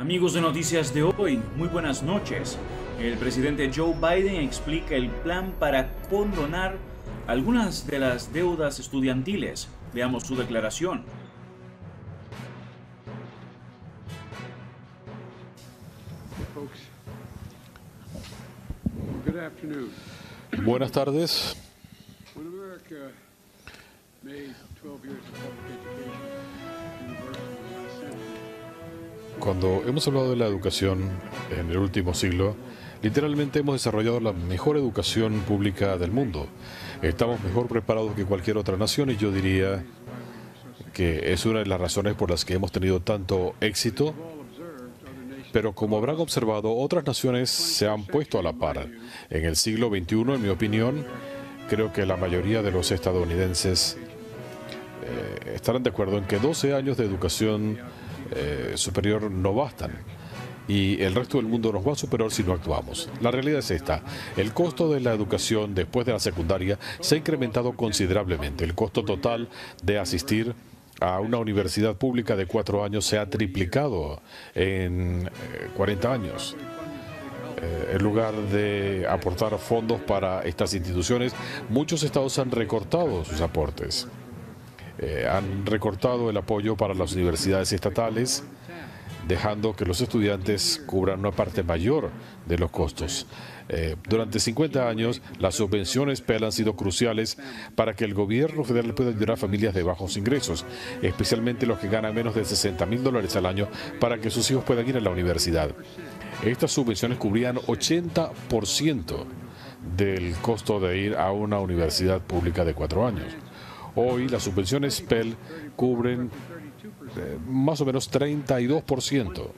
Amigos de Noticias de hoy, muy buenas noches. El presidente Joe Biden explica el plan para condonar algunas de las deudas estudiantiles. Veamos su declaración. Buenas tardes. Cuando hemos hablado de la educación en el último siglo, literalmente hemos desarrollado la mejor educación pública del mundo. Estamos mejor preparados que cualquier otra nación y yo diría que es una de las razones por las que hemos tenido tanto éxito. Pero como habrán observado, otras naciones se han puesto a la par. En el siglo XXI, en mi opinión, creo que la mayoría de los estadounidenses estarán de acuerdo en que 12 años de educación superior no bastan. Y el resto del mundo nos va a superar si no actuamos. La realidad es esta. El costo de la educación después de la secundaria se ha incrementado considerablemente. El costo total de asistir a una universidad pública de 4 años se ha triplicado en 40 años. En lugar de aportar fondos para estas instituciones, muchos estados han recortado sus aportes. Han recortado el apoyo para las universidades estatales, dejando que los estudiantes cubran una parte mayor de los costos. Durante 50 años, las subvenciones Pell han sido cruciales para que el gobierno federal pueda ayudar a familias de bajos ingresos, especialmente los que ganan menos de $60,000 al año, para que sus hijos puedan ir a la universidad. Estas subvenciones cubrían 80% del costo de ir a una universidad pública de 4 años. Hoy, las subvenciones Pell cubren más o menos 32%.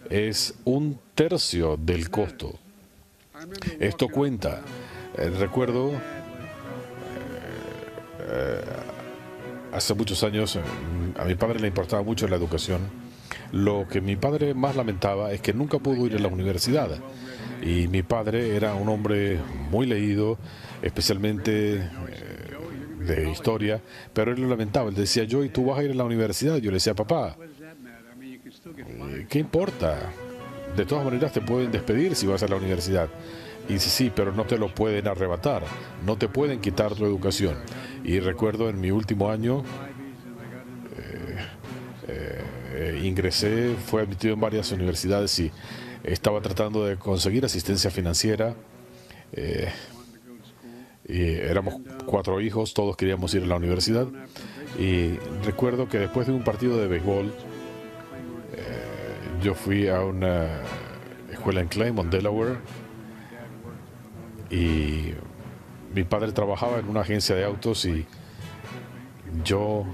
Es un tercio del costo. Esto cuenta. Recuerdo hace muchos años a mi padre le importaba mucho la educación. Lo que mi padre más lamentaba es que nunca pudo ir a la universidad. Y mi padre era un hombre muy leído, especialmente de historia, pero él lo lamentaba. Él decía, Joey, tú vas a ir a la universidad. Yo le decía, papá, ¿qué importa? De todas maneras te pueden despedir si vas a la universidad. Y dice, sí, pero no te lo pueden arrebatar, no te pueden quitar tu educación. Y recuerdo en mi último año, ingresé, fue admitido en varias universidades y estaba tratando de conseguir asistencia financiera. Y éramos 4 hijos, todos queríamos ir a la universidad. Y recuerdo que después de un partido de béisbol, yo fui a una escuela en Claymont, Delaware, y mi padre trabajaba en una agencia de autos y yo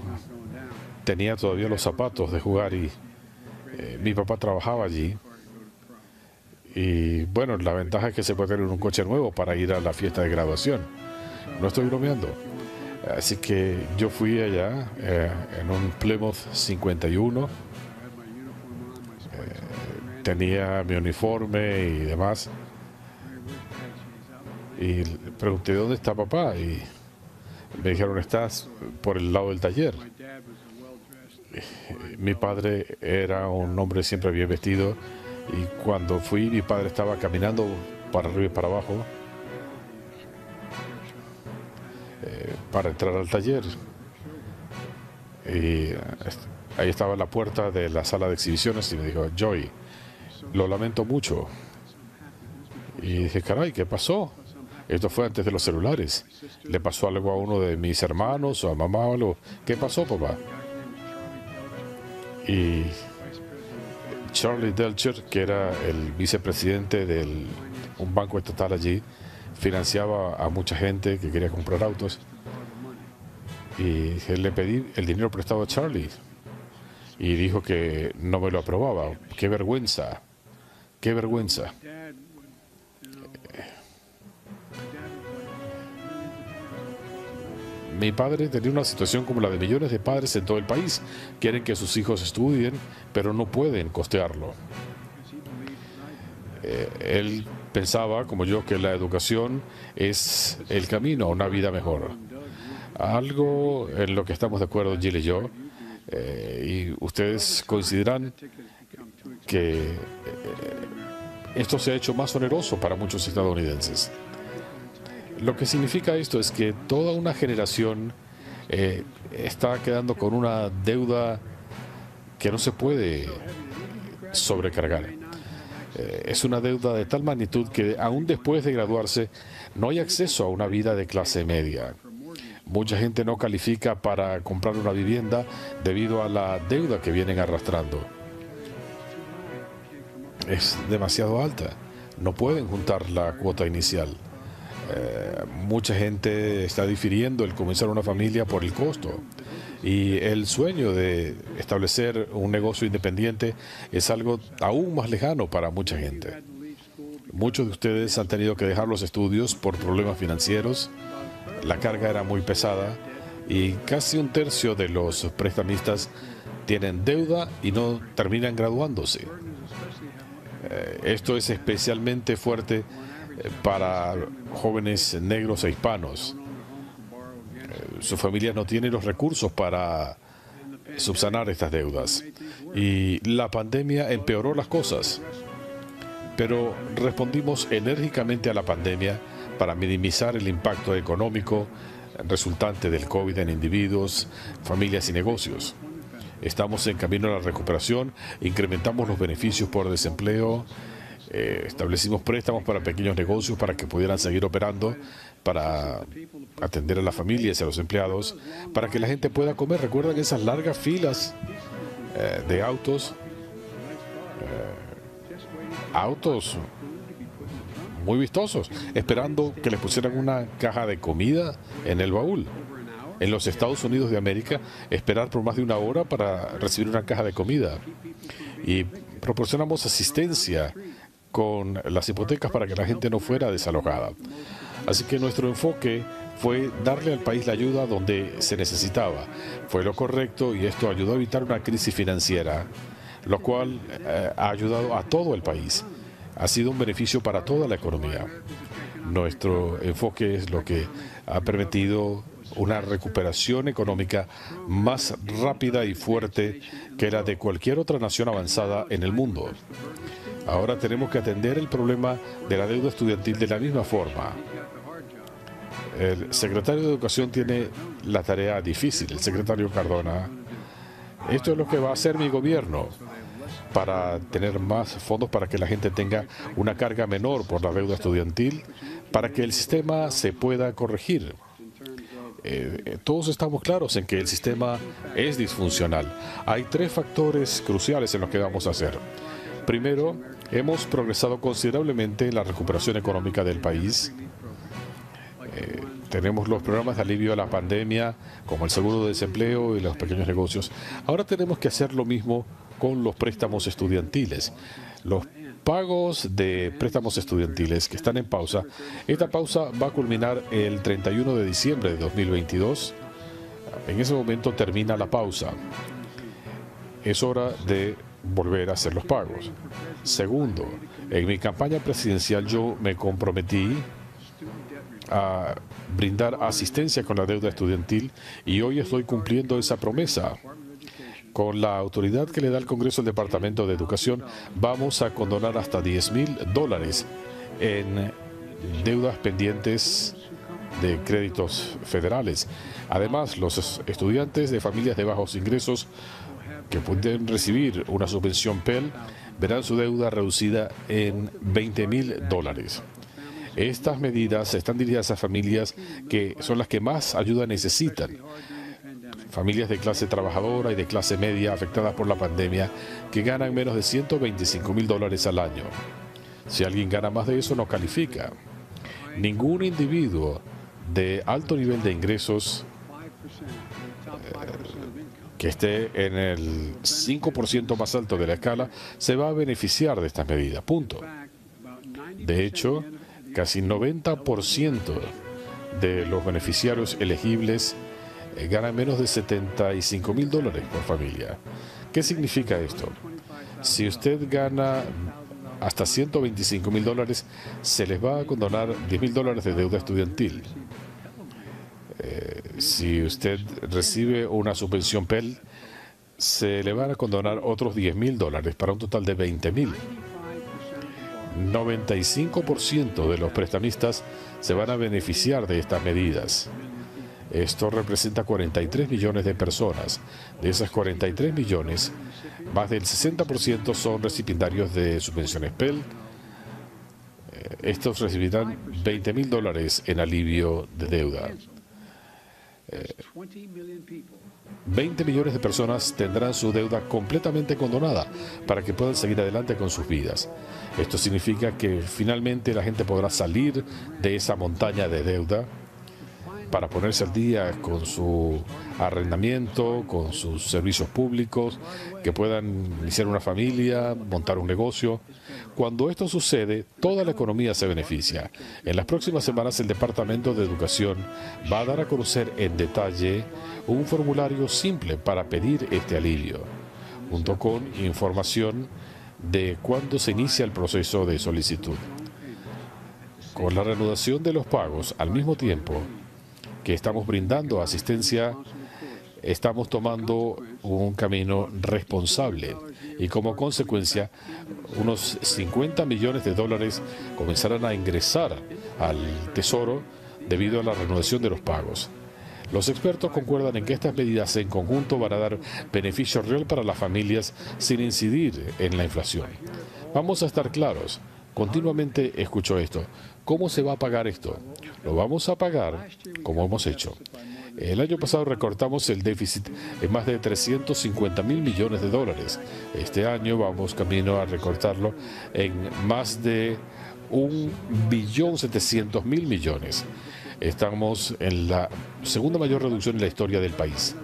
tenía todavía los zapatos de jugar y mi papá trabajaba allí. Y bueno, la ventaja es que se puede tener un coche nuevo para ir a la fiesta de graduación. No estoy bromeando. Así que yo fui allá en un Plymouth 51. Tenía mi uniforme y demás. Y pregunté, ¿dónde está papá? Y me dijeron, estás por el lado del taller. Mi padre era un hombre siempre bien vestido. Y cuando fui, mi padre estaba caminando para arriba y para abajo para entrar al taller. Y ahí estaba la puerta de la sala de exhibiciones y me dijo, Joey, lo lamento mucho. Y dije, caray, ¿qué pasó? Esto fue antes de los celulares. ¿Le pasó algo a uno de mis hermanos o a mamá o algo? ¿Qué pasó, papá? Y Charlie Delcher, que era el vicepresidente de un banco estatal allí, financiaba a mucha gente que quería comprar autos. Y le pedí el dinero prestado a Charlie. Y dijo que no me lo aprobaba. ¡Qué vergüenza! ¡Qué vergüenza! Mi padre tenía una situación como la de millones de padres en todo el país. Quieren que sus hijos estudien, pero no pueden costearlo. Él pensaba, como yo, que la educación es el camino a una vida mejor. Algo en lo que estamos de acuerdo Jill y yo, y ustedes coincidirán, que esto se ha hecho más oneroso para muchos estadounidenses. Lo que significa esto es que toda una generación está quedando con una deuda que no se puede sobrecargar. Es una deuda de tal magnitud que aún después de graduarse no hay acceso a una vida de clase media. Mucha gente no califica para comprar una vivienda debido a la deuda que vienen arrastrando. Es demasiado alta. No pueden juntar la cuota inicial. Mucha gente está difiriendo el comenzar una familia por el costo. Y el sueño de establecer un negocio independiente es algo aún más lejano para mucha gente. Muchos de ustedes han tenido que dejar los estudios por problemas financieros. La carga era muy pesada y casi un tercio de los prestamistas tienen deuda y no terminan graduándose. Esto es especialmente fuerte para jóvenes negros e hispanos. Sus familias no tienen los recursos para subsanar estas deudas. Y la pandemia empeoró las cosas. Pero respondimos enérgicamente a la pandemia para minimizar el impacto económico resultante del COVID en individuos, familias y negocios. Estamos en camino a la recuperación, incrementamos los beneficios por desempleo, establecimos préstamos para pequeños negocios para que pudieran seguir operando, para atender a las familias y a los empleados, para que la gente pueda comer. ¿Recuerdan esas largas filas de autos? Autos muy vistosos, esperando que les pusieran una caja de comida en el baúl. En los Estados Unidos de América, esperar por más de una hora para recibir una caja de comida. Y proporcionamos asistencia con las hipotecas para que la gente no fuera desalojada. Así que nuestro enfoque fue darle al país la ayuda donde se necesitaba. Fue lo correcto y esto ayudó a evitar una crisis financiera, lo cual ha ayudado a todo el país. Ha sido un beneficio para toda la economía. Nuestro enfoque es lo que ha permitido una recuperación económica más rápida y fuerte que la de cualquier otra nación avanzada en el mundo. Ahora tenemos que atender el problema de la deuda estudiantil de la misma forma. El secretario de Educación tiene la tarea difícil, el secretario Cardona. Esto es lo que va a hacer mi gobierno para tener más fondos para que la gente tenga una carga menor por la deuda estudiantil, para que el sistema se pueda corregir. Todos estamos claros en que el sistema es disfuncional. Hay tres factores cruciales en los que vamos a hacer. Primero, hemos progresado considerablemente en la recuperación económica del país. Tenemos los programas de alivio a la pandemia, como el seguro de desempleo y los pequeños negocios. Ahora tenemos que hacer lo mismo con los préstamos estudiantiles. Los pagos de préstamos estudiantiles que están en pausa, esta pausa va a culminar el 31 de diciembre de 2022. En ese momento termina la pausa. Es hora de volver a hacer los pagos. Segundo, en mi campaña presidencial yo me comprometí a brindar asistencia con la deuda estudiantil y hoy estoy cumpliendo esa promesa. Con la autoridad que le da el Congreso al Departamento de Educación, vamos a condonar hasta $10,000 en deudas pendientes de créditos federales. Además, los estudiantes de familias de bajos ingresos que pueden recibir una subvención Pell verán su deuda reducida en $20,000. Estas medidas están dirigidas a familias que son las que más ayuda necesitan. Familias de clase trabajadora y de clase media afectadas por la pandemia que ganan menos de $125,000 al año. Si alguien gana más de eso, no califica. Ningún individuo de alto nivel de ingresos que esté en el 5% más alto de la escala se va a beneficiar de estas medidas. Punto. De hecho, casi 90% de los beneficiarios elegibles ganan menos de $75,000 por familia. ¿Qué significa esto? Si usted gana hasta $125,000, se les va a condonar $10,000 de deuda estudiantil. Si usted recibe una subvención Pell, se le van a condonar otros $10.000 para un total de $20.000. 95% de los prestamistas se van a beneficiar de estas medidas. Esto representa 43 millones de personas. De esas 43 millones, más del 60% son recipientarios de subvenciones Pell. Estos recibirán $20.000 en alivio de deuda. 20 millones de personas tendrán su deuda completamente condonada para que puedan seguir adelante con sus vidas. Esto significa que finalmente la gente podrá salir de esa montaña de deuda para ponerse al día con su arrendamiento, con sus servicios públicos, que puedan iniciar una familia, montar un negocio. Cuando esto sucede, toda la economía se beneficia. En las próximas semanas, el Departamento de Educación va a dar a conocer en detalle un formulario simple para pedir este alivio, junto con información de cuándo se inicia el proceso de solicitud. Con la reanudación de los pagos, al mismo tiempo que estamos brindando asistencia, estamos tomando un camino responsable y como consecuencia unos $50 millones comenzarán a ingresar al Tesoro debido a la reanudación de los pagos. Los expertos concuerdan en que estas medidas en conjunto van a dar beneficio real para las familias sin incidir en la inflación. Vamos a estar claros. Continuamente escucho esto. ¿Cómo se va a pagar esto? Lo vamos a pagar como hemos hecho. El año pasado recortamos el déficit en más de $350.000 millones. Este año vamos camino a recortarlo en más de $1.700.000 millones. Estamos en la segunda mayor reducción en la historia del país.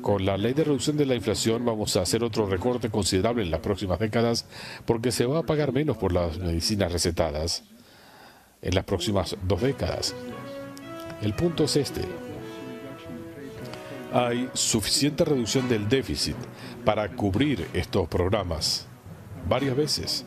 Con la ley de reducción de la inflación vamos a hacer otro recorte considerable en las próximas décadas porque se va a pagar menos por las medicinas recetadas en las próximas 2 décadas. El punto es este. Hay suficiente reducción del déficit para cubrir estos programas varias veces.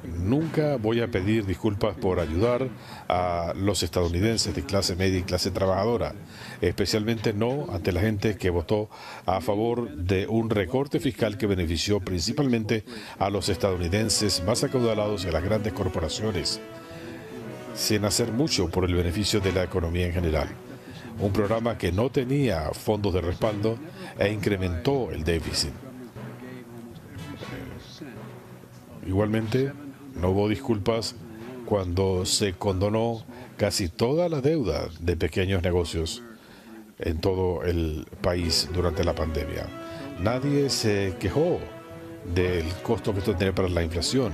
Nunca voy a pedir disculpas por ayudar a los estadounidenses de clase media y clase trabajadora, especialmente no ante la gente que votó a favor de un recorte fiscal que benefició principalmente a los estadounidenses más acaudalados y a las grandes corporaciones, sin hacer mucho por el beneficio de la economía en general. Un programa que no tenía fondos de respaldo e incrementó el déficit. Igualmente, no hubo disculpas cuando se condonó casi toda la deuda de pequeños negocios en todo el país durante la pandemia. Nadie se quejó del costo que esto tiene para la inflación.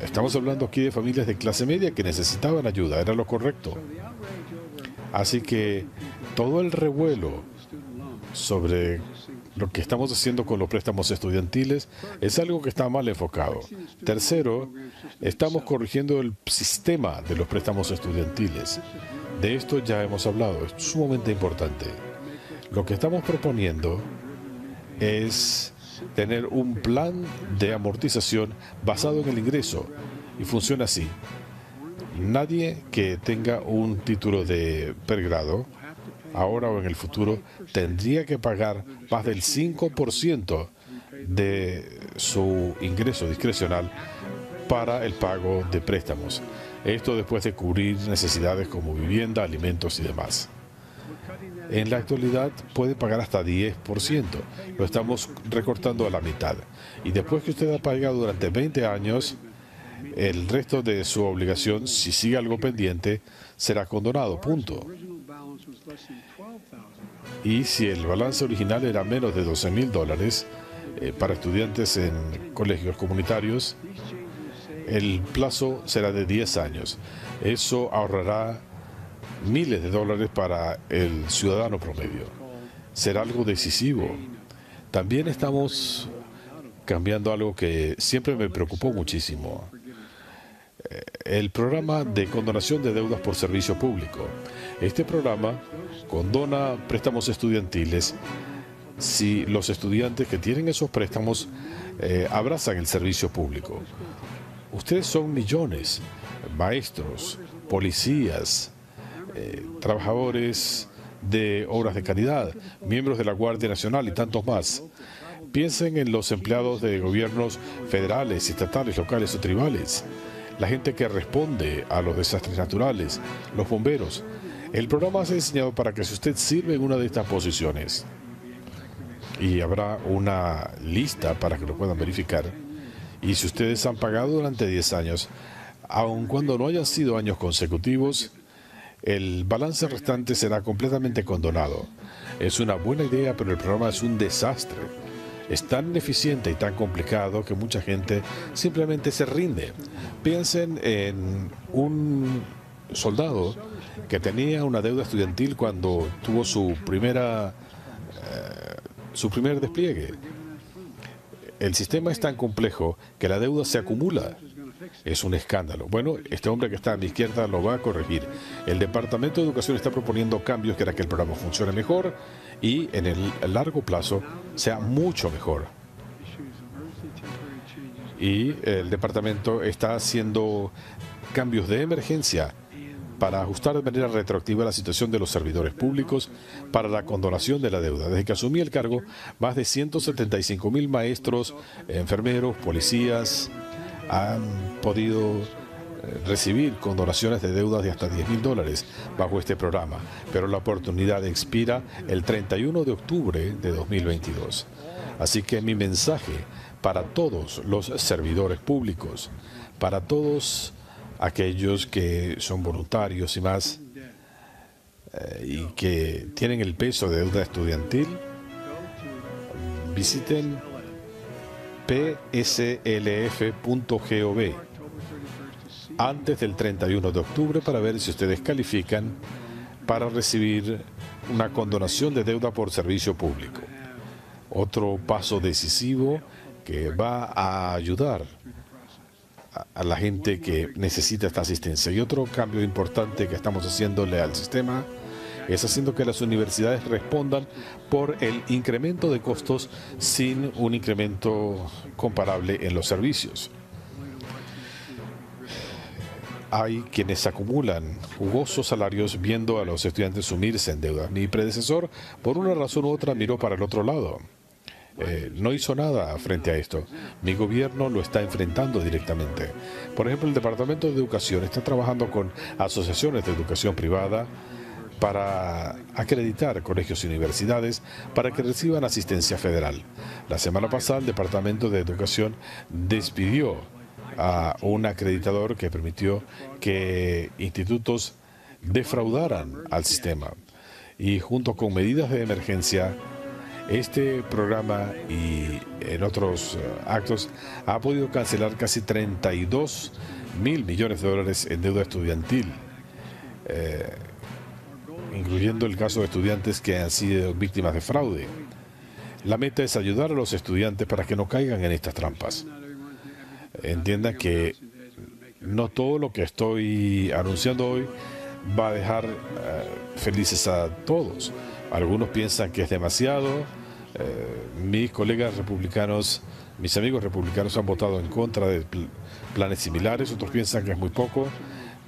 Estamos hablando aquí de familias de clase media que necesitaban ayuda, era lo correcto. Así que todo el revuelo sobre lo que estamos haciendo con los préstamos estudiantiles es algo que está mal enfocado. Tercero, estamos corrigiendo el sistema de los préstamos estudiantiles. De esto ya hemos hablado, es sumamente importante. Lo que estamos proponiendo es tener un plan de amortización basado en el ingreso y funciona así. Nadie que tenga un título de pregrado ahora o en el futuro, tendría que pagar más del 5% de su ingreso discrecional para el pago de préstamos. Esto después de cubrir necesidades como vivienda, alimentos y demás. En la actualidad puede pagar hasta 10%. Lo estamos recortando a la mitad. Y después que usted ha pagado durante 20 años, el resto de su obligación, si sigue algo pendiente, será condonado. Punto. Y si el balance original era menos de $12.000 para estudiantes en colegios comunitarios, el plazo será de 10 años. Eso ahorrará miles de dólares para el ciudadano promedio. Será algo decisivo. También estamos cambiando algo que siempre me preocupó muchísimo. El programa de condonación de deudas por servicio público. Este programa condona préstamos estudiantiles si los estudiantes que tienen esos préstamos abrazan el servicio público. Ustedes son millones, maestros, policías, trabajadores de obras de caridad, miembros de la Guardia Nacional y tantos más. Piensen en los empleados de gobiernos federales, estatales, locales o tribales, la gente que responde a los desastres naturales, los bomberos. El programa se ha diseñado para que si usted sirve en una de estas posiciones, y habrá una lista para que lo puedan verificar, y si ustedes han pagado durante 10 años, aun cuando no hayan sido años consecutivos, el balance restante será completamente condonado. Es una buena idea, pero el programa es un desastre. Es tan ineficiente y tan complicado que mucha gente simplemente se rinde. Piensen en un soldado que tenía una deuda estudiantil cuando tuvo su primer despliegue. El sistema es tan complejo que la deuda se acumula. Es un escándalo. Bueno, este hombre que está a mi izquierda lo va a corregir. El Departamento de Educación está proponiendo cambios para que el programa funcione mejor y en el largo plazo sea mucho mejor. Y el departamento está haciendo cambios de emergencia para ajustar de manera retroactiva la situación de los servidores públicos para la condonación de la deuda. Desde que asumí el cargo, más de 175,000 maestros, enfermeros, policías han podido recibir condonaciones de deudas de hasta $10,000 bajo este programa, pero la oportunidad expira el 31 de octubre de 2022. Así que mi mensaje para todos los servidores públicos, para todos aquellos que son voluntarios y más, y que tienen el peso de deuda estudiantil, visiten pslf.gov antes del 31 de octubre para ver si ustedes califican para recibir una condonación de deuda por servicio público. Otro paso decisivo que va a ayudar a la gente que necesita esta asistencia. Y otro cambio importante que estamos haciéndole al sistema es haciendo que las universidades respondan por el incremento de costos sin un incremento comparable en los servicios. Hay quienes acumulan jugosos salarios viendo a los estudiantes sumirse en deuda. Mi predecesor, por una razón u otra, miró para el otro lado. No hizo nada frente a esto. Mi gobierno lo está enfrentando directamente. Por ejemplo, el Departamento de Educación está trabajando con asociaciones de educación privada para acreditar colegios y universidades para que reciban asistencia federal. La semana pasada, el Departamento de Educación despidió a un acreditador que permitió que institutos defraudaran al sistema. Y junto con medidas de emergencia, este programa y en otros actos ha podido cancelar casi $32,000 millones en deuda estudiantil, incluyendo el caso de estudiantes que han sido víctimas de fraude. La meta es ayudar a los estudiantes para que no caigan en estas trampas. Entiendan que no todo lo que estoy anunciando hoy va a dejar felices a todos. Algunos piensan que es demasiado. Mis colegas republicanos, mis amigos republicanos han votado en contra de planes similares. Otros piensan que es muy poco.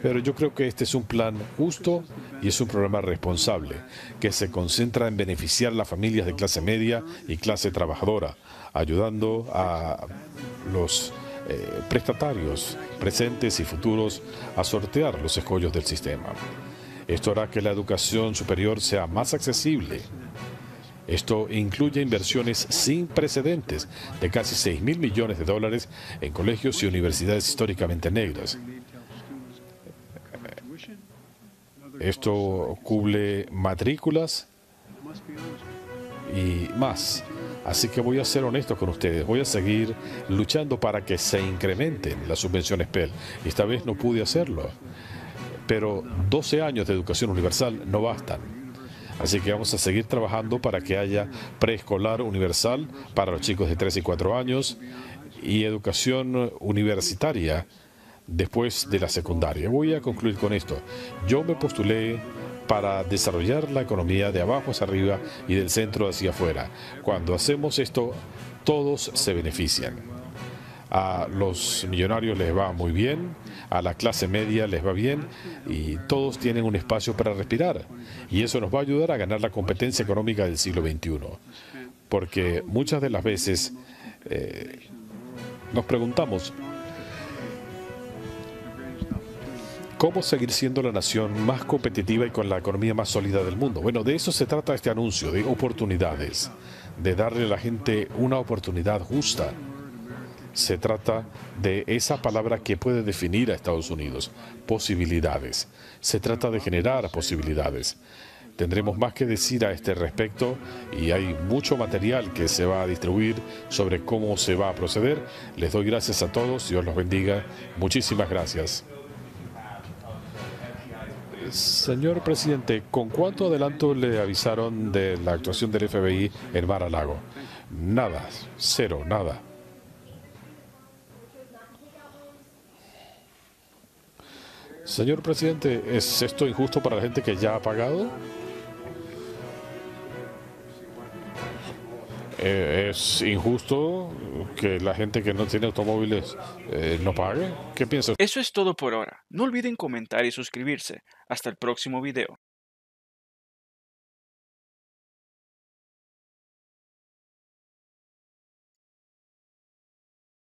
Pero yo creo que este es un plan justo y es un programa responsable que se concentra en beneficiar a las familias de clase media y clase trabajadora, ayudando a los prestatarios presentes y futuros a sortear los escollos del sistema. Esto hará que la educación superior sea más accesible. Esto incluye inversiones sin precedentes de casi $6,000 millones en colegios y universidades históricamente negras. Esto cubre matrículas y más. Así que voy a ser honesto con ustedes. Voy a seguir luchando para que se incrementen las subvenciones Pell. Esta vez no pude hacerlo. Pero 12 años de educación universal no bastan. Así que vamos a seguir trabajando para que haya preescolar universal para los chicos de 3 y 4 años y educación universitaria después de la secundaria. Voy a concluir con esto. Yo me postulé para desarrollar la economía de abajo hacia arriba y del centro hacia afuera. Cuando hacemos esto, todos se benefician. A los millonarios les va muy bien, a la clase media les va bien y todos tienen un espacio para respirar. Y eso nos va a ayudar a ganar la competencia económica del siglo XXI. Porque muchas de las veces nos preguntamos, ¿cómo seguir siendo la nación más competitiva y con la economía más sólida del mundo? Bueno, de eso se trata este anuncio, de oportunidades, de darle a la gente una oportunidad justa. Se trata de esa palabra que puede definir a Estados Unidos, posibilidades. Se trata de generar posibilidades. Tendremos más que decir a este respecto y hay mucho material que se va a distribuir sobre cómo se va a proceder. Les doy gracias a todos, Dios los bendiga. Muchísimas gracias. Señor presidente, ¿con cuánto adelanto le avisaron de la actuación del FBI en Mar-a-Lago? Nada, cero, nada. Señor presidente, ¿es esto injusto para la gente que ya ha pagado? ¿Es injusto que la gente que no tiene automóviles no pague? ¿Qué piensa? Eso es todo por ahora. No olviden comentar y suscribirse. Hasta el próximo video.